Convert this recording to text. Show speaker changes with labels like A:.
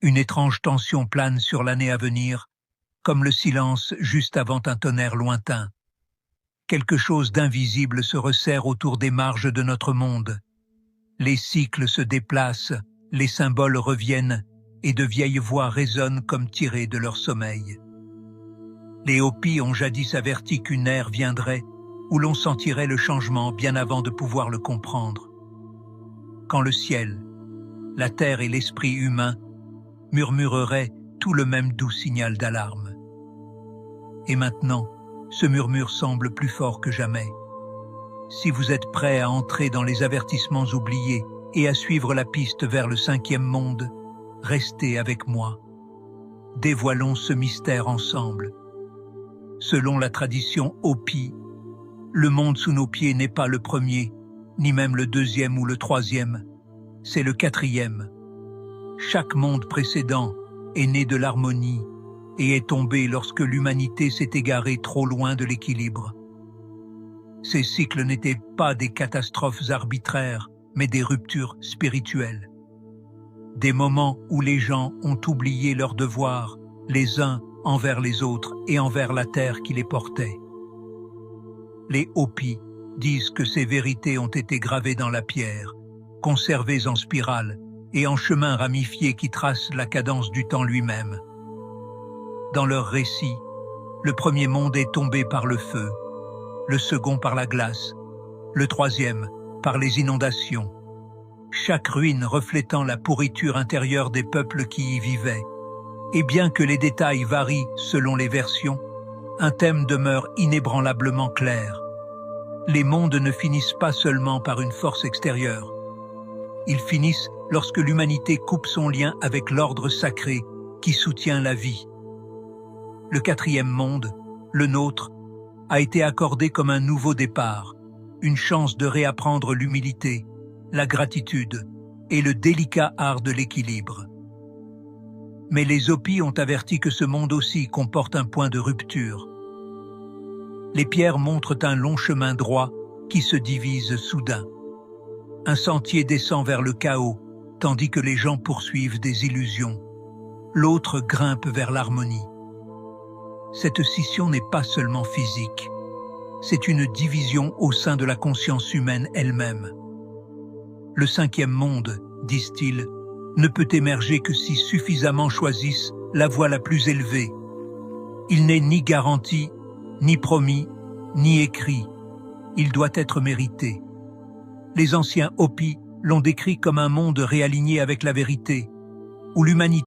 A: Une étrange tension plane sur l'année à venir, comme le silence juste avant un tonnerre lointain. Quelque chose d'invisible se resserre autour des marges de notre monde. Les cycles se déplacent, les symboles reviennent, et de vieilles voix résonnent comme tirées de leur sommeil. Les Hopis ont jadis averti qu'une ère viendrait où l'on sentirait le changement bien avant de pouvoir le comprendre. Quand le ciel, la terre et l'esprit humain murmureraient tout le même doux signal d'alarme. Et maintenant, ce murmure semble plus fort que jamais. Si vous êtes prêts à entrer dans les avertissements oubliés et à suivre la piste vers le 5e monde, restez avec moi. Dévoilons ce mystère ensemble. Selon la tradition Hopi, le monde sous nos pieds n'est pas le premier, ni même le 2e ou le 3e, c'est le 4e. Chaque monde précédent est né de l'harmonie et est tombé lorsque l'humanité s'est égarée trop loin de l'équilibre. Ces cycles n'étaient pas des catastrophes arbitraires, mais des ruptures spirituelles. Des moments où les gens ont oublié leurs devoirs, les uns envers les autres et envers la terre qui les portait. Les Hopis disent que ces vérités ont été gravées dans la pierre, conservées en spirale et en chemins ramifiés qui tracent la cadence du temps lui-même. Dans leur récit, le 1er monde est tombé par le feu, le 2nd par la glace, le 3e par les inondations, chaque ruine reflétant la pourriture intérieure des peuples qui y vivaient. Et bien que les détails varient selon les versions, un thème demeure inébranlablement clair. Les mondes ne finissent pas seulement par une force extérieure. Ils finissent lorsque l'humanité coupe son lien avec l'ordre sacré qui soutient la vie. Le 4e monde, le nôtre, a été accordé comme un nouveau départ, une chance de réapprendre l'humilité, la gratitude et le délicat art de l'équilibre. Mais les Hopis ont averti que ce monde aussi comporte un point de rupture. Les pierres montrent un long chemin droit qui se divise soudain. Un sentier descend vers le chaos, tandis que les gens poursuivent des illusions. L'autre grimpe vers l'harmonie. Cette scission n'est pas seulement physique, c'est une division au sein de la conscience humaine elle-même. Le 5e monde, disent-ils, ne peut émerger que si suffisamment choisissent la voie la plus élevée. Il n'est ni garanti, ni promis, ni écrit. Il doit être mérité. Les anciens Hopis l'ont décrit comme un monde réaligné avec la vérité, où l'humanité